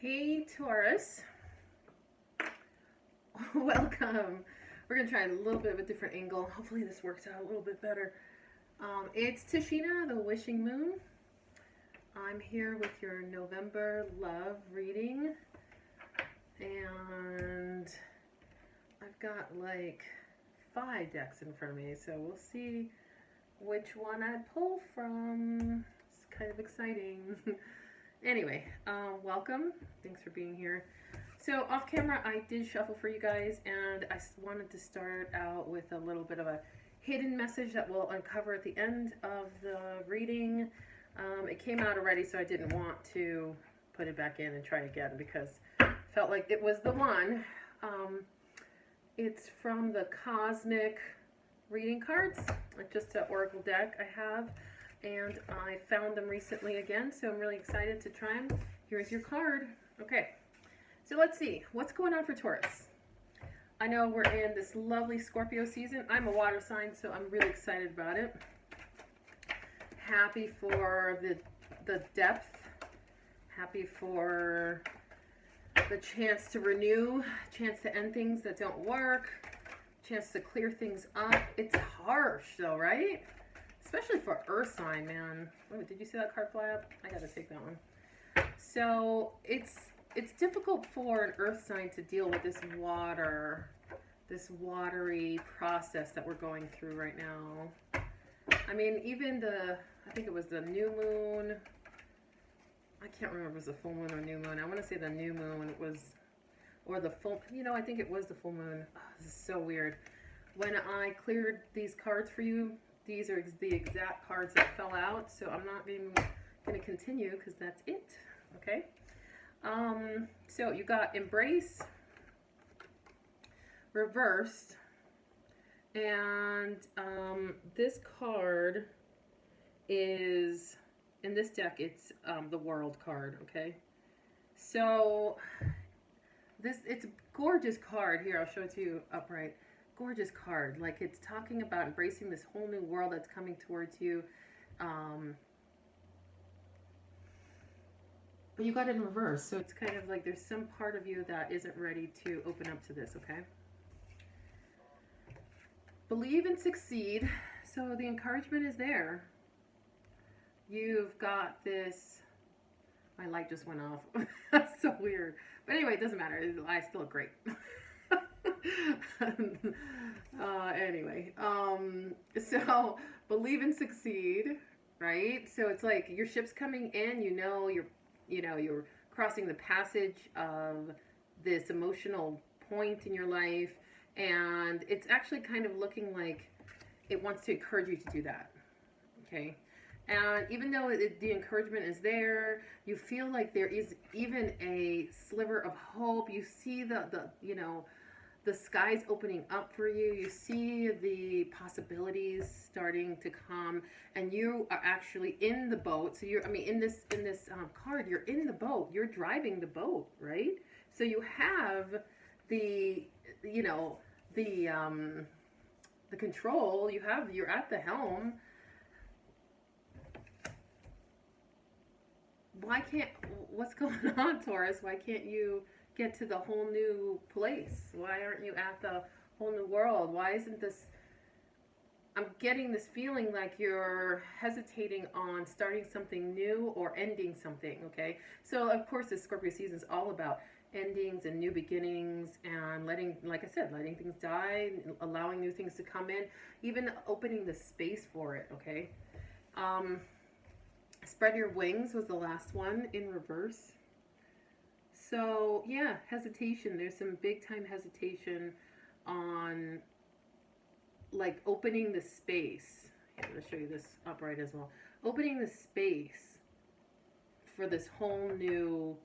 Hey Taurus, welcome. We're gonna try a little bit of a different angle. Hopefully this works out a little bit better. It's Tashina, the Wishing Moon. I'm here with your November love reading, and I've got like 5 decks in front of me, so we'll see which one I pull from. It's kind of exciting. Anyway, welcome. Thanks for being here. So off camera, I did shuffle for you guys, and I wanted to start out with a little bit of a hidden message that we'll uncover at the end of the reading. It came out already, so I didn't want to put it back in and try again because I felt like it was the one. It's from the Cosmic Reading Cards, just an oracle deck I have. And I found them recently again, so I'm really excited to try them. Here's your card. Okay, so let's see. What's going on for Taurus? I know we're in this lovely Scorpio season. I'm a water sign, so I'm really excited about it. Happy for the depth. Happy for the chance to renew, chance to end things that don't work, chance to clear things up. It's harsh though, right? Especially for earth sign, man. Oh, did you see that card fly up? I gotta take that one. So it's difficult for an earth sign to deal with this watery process that we're going through right now. I mean, even I think it was the new moon. I can't remember if it was the full moon or new moon. I want to say the new moon was, or the full, I think it was the full moon. Oh, this is so weird. When I cleared these cards for you, these are the exact cards that fell out, so I'm not even going to continue because that's it, okay? So you got Embrace, reversed, and this card is, in this deck, it's the World card, okay? So it's a gorgeous card. Here, I'll show it to you upright. Gorgeous card. Like, it's talking about embracing this whole new world that's coming towards you. But you got it in reverse, so it's kind of like there's some part of you that isn't ready to open up to this, okay? Believe and succeed. So the encouragement is there. You've got this. My light just went off. That's so weird. But anyway, it doesn't matter. I still look great. Anyway, so believe and succeed, right? So it's like your ship's coming in, you're crossing the passage of this emotional point in your life, and it's actually kind of looking like it wants to encourage you to do that, okay? And even though the encouragement is there, you feel like there is even a sliver of hope. You see the sky's opening up for you. You see the possibilities starting to come, and you are actually in the boat. So in this card, you're in the boat. You're driving the boat, right? So you have the control. You're at the helm. What's going on, Taurus? Why can't you get to the whole new place? Why aren't you at the whole new world? Why isn't this, I'm getting this feeling like you're hesitating on starting something new or ending something, okay? So of course this Scorpio season is all about endings and new beginnings and letting things die, allowing new things to come in, even opening the space for it, okay? Spread your wings was the last one in reverse. So yeah, hesitation. There's some big time hesitation on like opening the space. Here, I'm going to show you this upright as well. Opening the space for this whole new,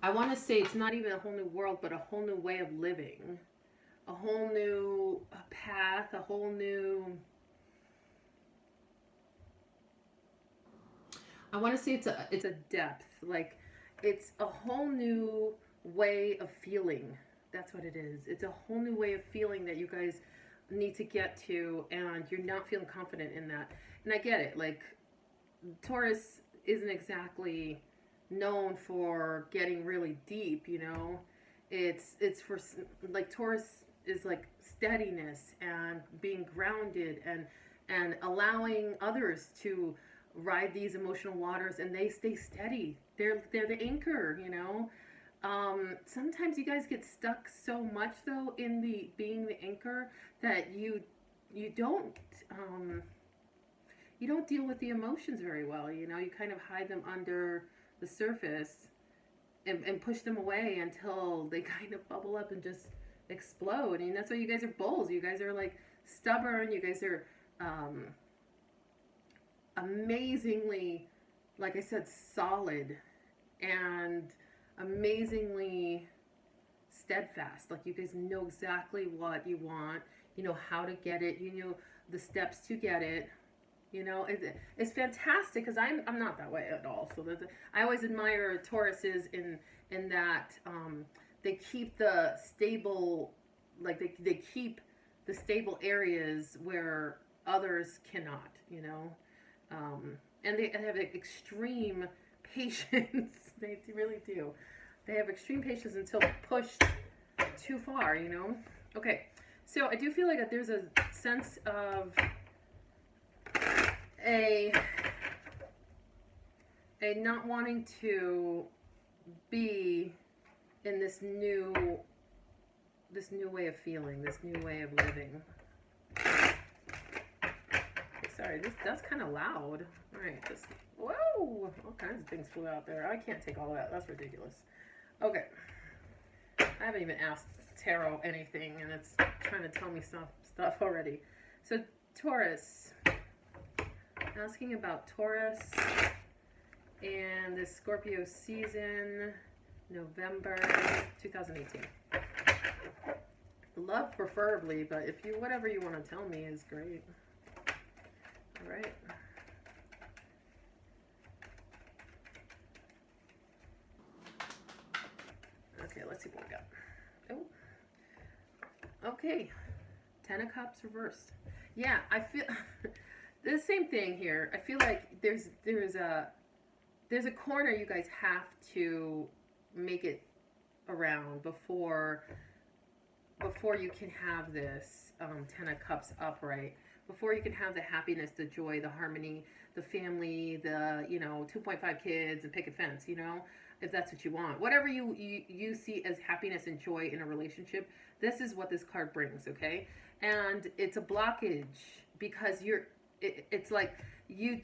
I want to say it's not even a whole new world, but a whole new way of living. A whole new path, a whole new, I want to say it's a depth, like it's a whole new way of feeling. That's what it is. It's a whole new way of feeling that you guys need to get to, and you're not feeling confident in that. And I get it. Like Taurus isn't exactly known for getting really deep, you know. It's for, like, Taurus is like steadiness and being grounded, and allowing others to ride these emotional waters, and they stay steady. They're the anchor, you know. Sometimes you guys get stuck so much though in the being the anchor that you don't you don't deal with the emotions very well. You know, you kind of hide them under the surface, and push them away until they kind of bubble up and just explode. And that's why you guys are bulls. You guys are like stubborn. You guys are amazingly, like I said, solid, and amazingly steadfast. Like, you guys know exactly what you want. You know how to get it. You know the steps to get it. You know, it's fantastic, because I'm not that way at all. So I always admire Tauruses in that they keep the stable, like they keep the stable areas where others cannot. You know, and they have extreme patience. They really do. They have extreme patience until pushed too far. You know. Okay, so I do feel like that there's a sense of a not wanting to be in this new way of feeling, this new way of living. Sorry, that's kind of loud. All right, just whoa, all kinds of things flew out there. I can't take all that. That's ridiculous. Okay, I haven't even asked Tarot anything, and it's trying to tell me stuff already. So Taurus. Asking about Taurus and the Scorpio season, November 2018. Love preferably, but if you, whatever you want to tell me is great. All right. Okay, let's see what we got. Oh. Okay. Ten of Cups reversed. Yeah, I feel the same thing here. I feel like there's a corner you guys have to make it around before you can have this Ten of Cups upright. Before you can have the happiness, the joy, the harmony, the family, the 2.5 kids and pick a fence. You know, if that's what you want, whatever you see as happiness and joy in a relationship, this is what this card brings. Okay, and it's a blockage because it's like you're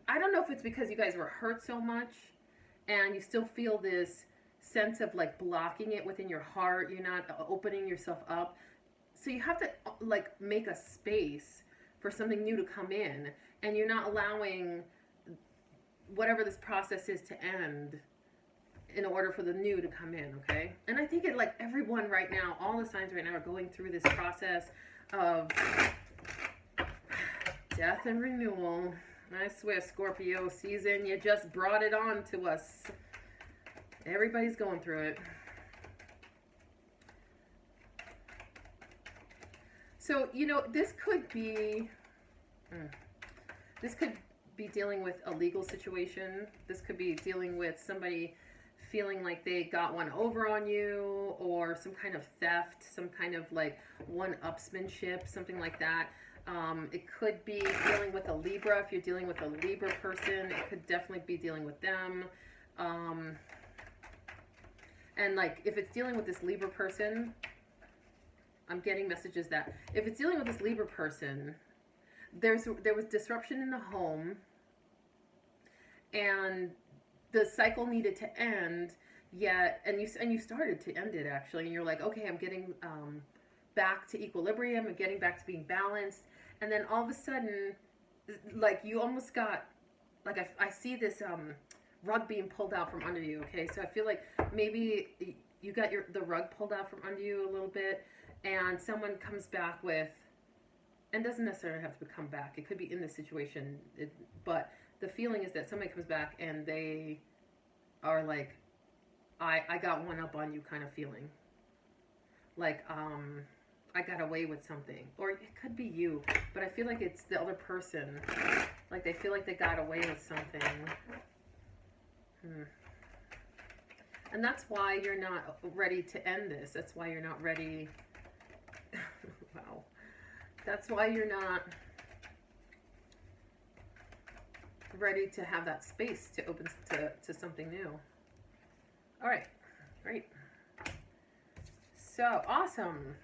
I don't know if it's because you guys were hurt so much and you still feel this sense of like blocking it within your heart. You're not opening yourself up. So you have to like make a space for something new to come in, and you're not allowing whatever this process is to end in order for the new to come in, okay? And I think like everyone right now, all the signs right now are going through this process of death and renewal. I swear, Scorpio season, you just brought it on to us. Everybody's going through it. So, this could be dealing with a legal situation. This could be dealing with somebody feeling like they got one over on you, or some kind of theft, some kind of like one-upsmanship, something like that. It could be dealing with a Libra. If you're dealing with a Libra person, it could definitely be dealing with them. And like, if it's dealing with this Libra person, I'm getting messages that if it's dealing with this Libra person, there was disruption in the home, and the cycle needed to end. Yet, and you started to end it actually, and you're like, okay, I'm getting back to equilibrium. I'm getting back to being balanced. And then all of a sudden, like, you almost got, like, I see this rug being pulled out from under you. Okay, so I feel like maybe you got the rug pulled out from under you a little bit, and someone comes back with, and doesn't necessarily have to come back. It could be in this situation, but the feeling is that somebody comes back and they are like, I got one up on you kind of feeling. Like, I got away with something. Or it could be you, but I feel like it's the other person. Like they feel like they got away with something. And that's why you're not ready to end this. That's why you're not ready. Wow. That's why you're not ready to have that space to open to something new. All right, great. So awesome.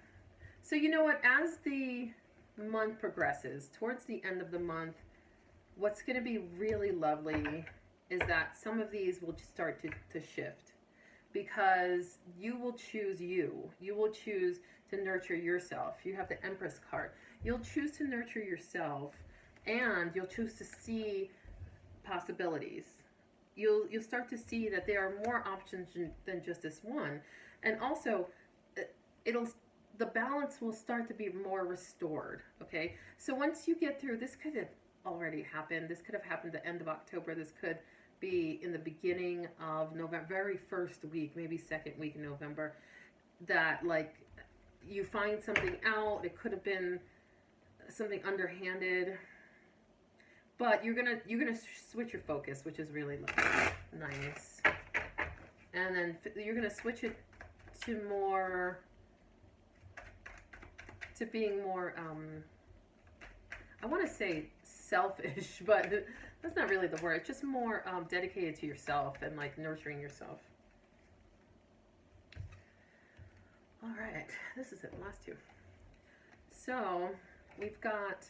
So you know what, as the month progresses, towards the end of the month, what's going to be really lovely is that some of these will start to shift, because you will choose you. You will choose to nurture yourself. You have the Empress card. You'll choose to nurture yourself, and you'll choose to see possibilities. You'll start to see that there are more options than just this one. And also, the balance will start to be more restored, okay? So once you get through, this could have already happened. This could have happened at the end of October. This could be in the beginning of November, very first week, maybe second week in November, that like you find something out. It could have been something underhanded, but you're gonna switch your focus, which is really nice. And then you're gonna switch it to being more I want to say selfish, but that's not really the word. It's just more dedicated to yourself and like nurturing yourself. All right, this is it, last two. So we've got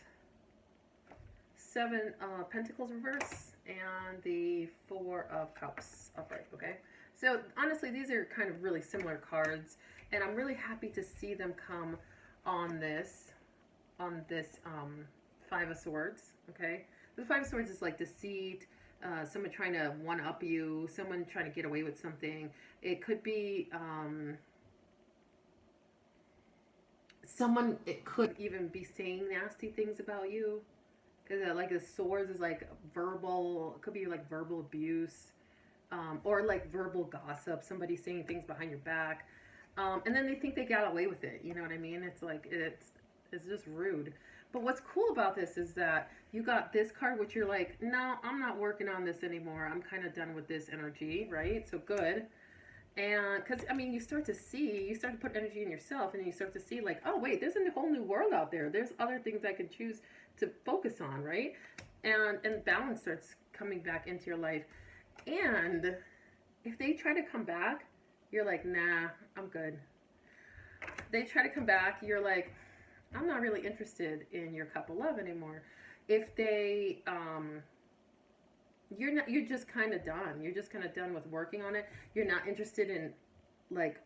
7 Pentacles reverse and the 4 of Cups upright, okay? So honestly, these are kind of really similar cards, and I'm really happy to see them come on this 5 of Swords, okay? The 5 of Swords is like deceit, someone trying to one-up you, someone trying to get away with something. It could be someone, it could even be saying nasty things about you. Because like the Swords is like verbal, it could be like verbal abuse, or like verbal gossip, somebody saying things behind your back. And then they think they got away with it, you know what I mean? It's like, it's just rude. But what's cool about this is that you got this card, which you're like, no, I'm not working on this anymore. I'm kind of done with this energy, right? So good. And because, I mean, you start to put energy in yourself, and you start to see like, oh, wait, there's a whole new world out there. There's other things I can choose to focus on, right? And balance starts coming back into your life. And if they try to come back, you're like, nah, I'm good. They try to come back, you're like, I'm not really interested in your cup of love anymore. If they, you're just kind of done. You're just kind of done with working on it. You're not interested in like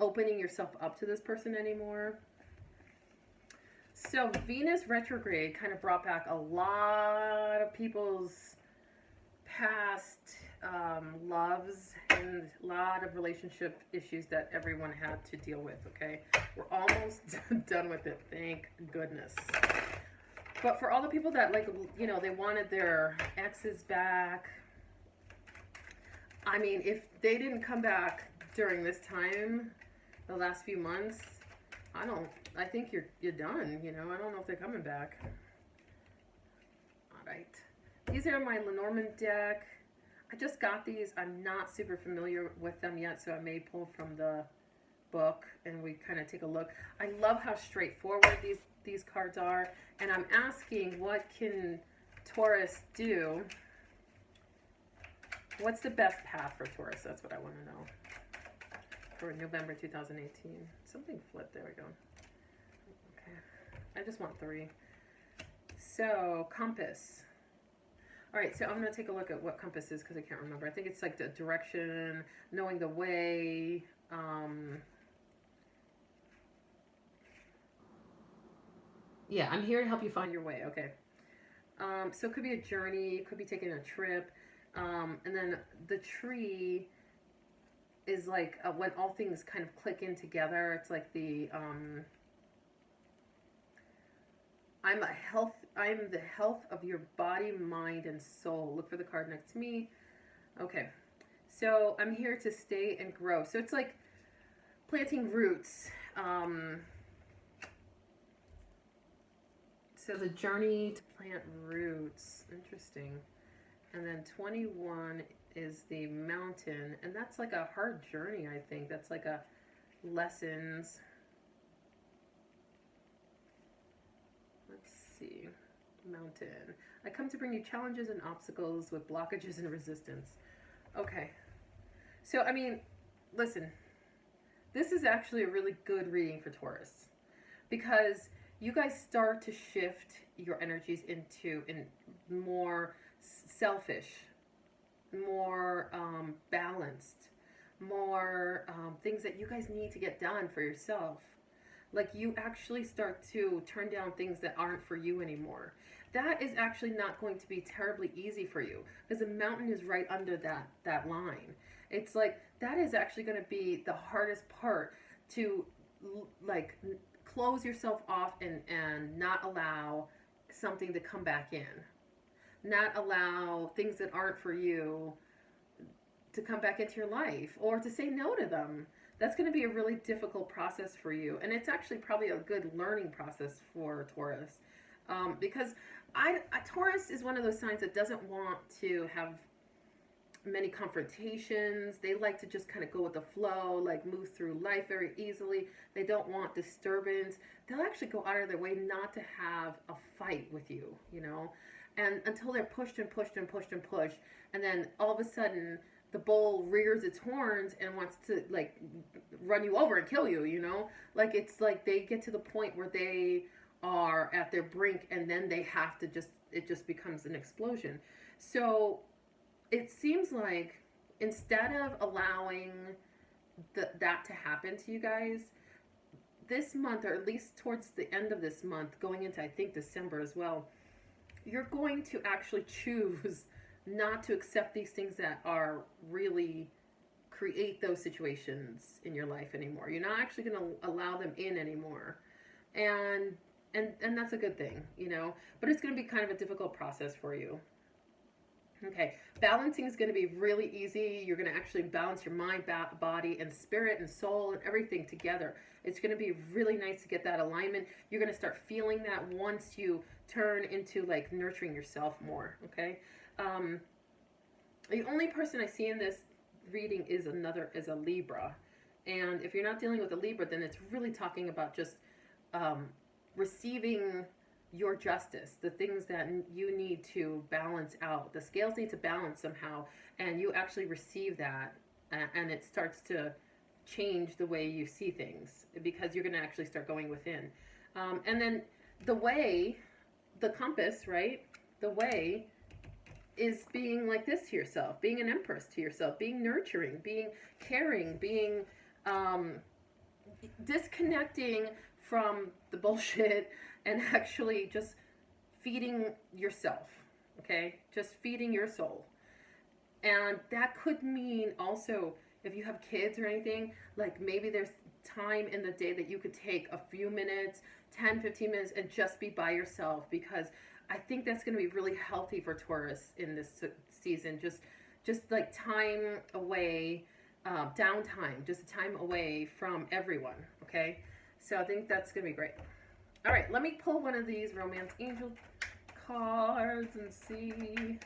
opening yourself up to this person anymore. So Venus retrograde kind of brought back a lot of people's past loves and a lot of relationship issues that everyone had to deal with, okay? We're almost done with it, thank goodness. But for all the people that, like, you know, they wanted their exes back, I mean, if they didn't come back during this time, the last few months, I think you're done, you know? I don't know if they're coming back. All right. These are my Lenormand deck. I just got these. I'm not super familiar with them yet, so I may pull from the book and we kind of take a look. I love how straightforward these cards are, and I'm asking, what can Taurus do? What's the best path for Taurus? That's what I want to know. For November 2018. Something flipped. There we go. Okay. I just want 3. So, compass. All right, so I'm going to take a look at what compass is because I can't remember. I think it's like the direction, knowing the way. Yeah, I'm here to help you find your way. Okay. So it could be a journey. It could be taking a trip. And then the tree is like when all things kind of click in together. It's like the... I'm the health of your body, mind, and soul. Look for the card next to me. Okay. So I'm here to stay and grow. So it's like planting roots. So the journey to plant roots, interesting. And then 21 is the mountain, and that's like a hard journey, I think. That's like a lessons. Let's see. Mountain. I come to bring you challenges and obstacles with blockages and resistance. Okay. So, I mean, listen. This is actually a really good reading for Taurus because you guys start to shift your energies into more selfish, more balanced, more things that you guys need to get done for yourself. Like you actually start to turn down things that aren't for you anymore. That is actually not going to be terribly easy for you because the mountain is right under that line. It's like that is actually going to be the hardest part to like close yourself off and not allow something to come back in. Not allow things that aren't for you to come back into your life or to say no to them. That's going to be a really difficult process for you. And it's actually probably a good learning process for Taurus. Because Taurus is one of those signs that doesn't want to have many confrontations. They like to just kind of go with the flow, like move through life very easily. They don't want disturbance. They'll actually go out of their way not to have a fight with you, you know? And until they're pushed and pushed and pushed and pushed, and then all of a sudden the bull rears its horns and wants to like run you over and kill you, you know? Like it's like they get to the point where they are at their brink and then they have to it just becomes an explosion. So it seems like instead of allowing that to happen to you guys, this month, or at least towards the end of this month, going into I think December as well, you're going to actually choose not to accept these things that are really create those situations in your life anymore. You're not actually going to allow them in anymore. And that's a good thing, you know, but it's going to be kind of a difficult process for you. Okay, balancing is going to be really easy. You're going to actually balance your mind, body, and spirit, and soul, and everything together. It's going to be really nice to get that alignment. You're going to start feeling that once you turn into like nurturing yourself more. Okay, the only person I see in this reading is a Libra, and if you're not dealing with a Libra, then it's really talking about just receiving your justice, the things that you need to balance out. The scales need to balance somehow, and you actually receive that, and it starts to change the way you see things because you're going to actually start going within. And then the compass, right? The way is being like this to yourself, being an empress to yourself, being nurturing, being caring, being disconnecting from the bullshit and actually just feeding yourself, okay? Just feeding your soul. And that could mean also, if you have kids or anything, like maybe there's time in the day that you could take a few minutes, 10, 15 minutes, and just be by yourself, because I think that's going to be really healthy for Taurus in this season. Just like time away, downtime, just time away from everyone, okay? So I think that's going to be great. All right, let me pull one of these Romance Angel cards and see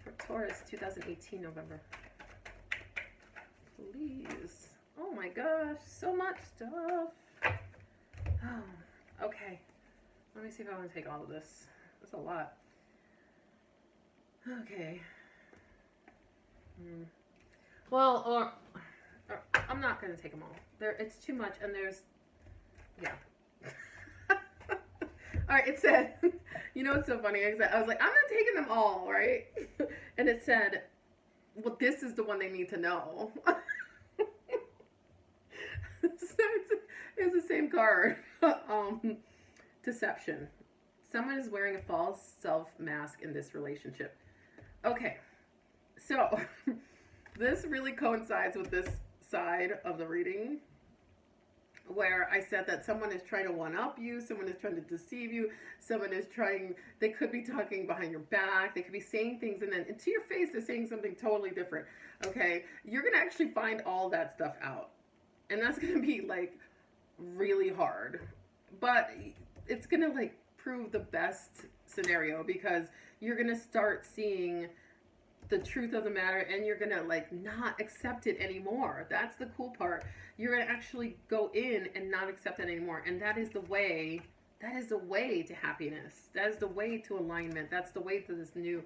for Taurus 2018 November. Please. Oh my gosh, so much stuff. Oh, okay. Let me see if I want to take all of this. That's a lot. Okay. Well, or I'm not going to take them all. It's too much, and yeah. All right, it said, you know what's so funny? I was like, I'm not taking them all, right? And it said, well, this is the one they need to know. So it's the same card. Deception. Someone is wearing a false self mask in this relationship. Okay, so this really coincides with this side of the reading, where I said that someone is trying to one-up you, someone is trying to deceive you, they could be talking behind your back, they could be saying things, and then to your face they're saying something totally different, okay? You're going to actually find all that stuff out, and that's going to be, like, really hard, but it's going to, like, prove the best scenario, because you're going to start seeing the truth of the matter, and you're going to like not accept it anymore. That's the cool part. You're going to actually go in and not accept it anymore. And that is the way to happiness. That is the way to alignment. That's the way to this new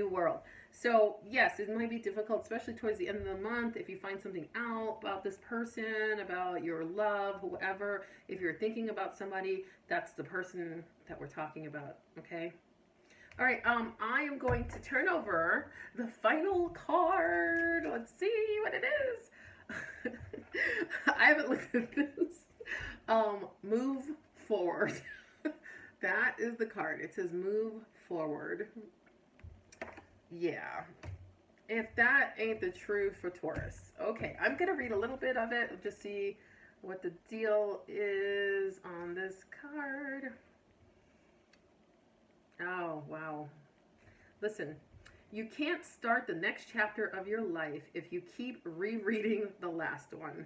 world. So yes, it might be difficult, especially towards the end of the month, if you find something out about this person, about your love, whoever. If you're thinking about somebody, that's the person that we're talking about. Okay. All right. I am going to turn over the final card. Let's see what it is. I haven't looked at this. Move forward. That is the card. It says move forward. Yeah. If that ain't the truth for Taurus. Okay, I'm going to read a little bit of it. Just see what the deal is on this card. Oh, wow. Listen, you can't start the next chapter of your life if you keep rereading the last one.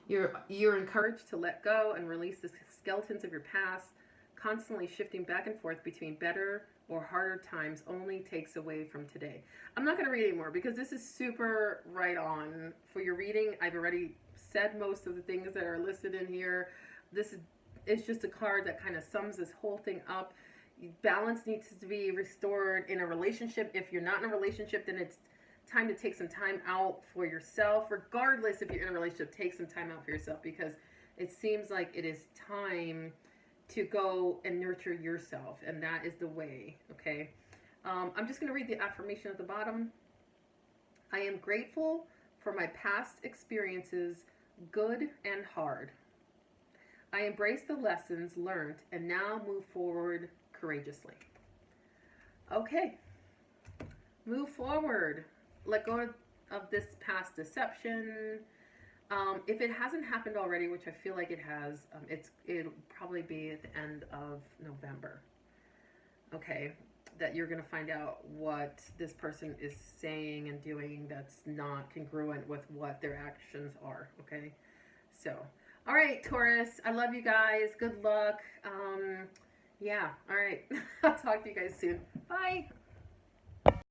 You're encouraged to let go and release the skeletons of your past. Constantly shifting back and forth between better or harder times only takes away from today. I'm not going to read anymore because this is super right on for your reading. I've already said most of the things that are listed in here. This is just a card that kind of sums this whole thing up. Balance needs to be restored in a relationship. If you're not in a relationship, then it's time to take some time out for yourself. Regardless if you're in a relationship, take some time out for yourself, because it seems like it is time to go and nurture yourself, and that is the way. Okay. I'm just going to read the affirmation at the bottom. I am grateful for my past experiences, good and hard. I embrace the lessons learned and now move forward courageously. Okay. Move forward. Let go of this past deception. If it hasn't happened already, which I feel like it has, it'll probably be at the end of November. Okay, that you're going to find out what this person is saying and doing that's not congruent with what their actions are. Okay, so, all right, Taurus, I love you guys. Good luck. Yeah, all right. I'll talk to you guys soon. Bye.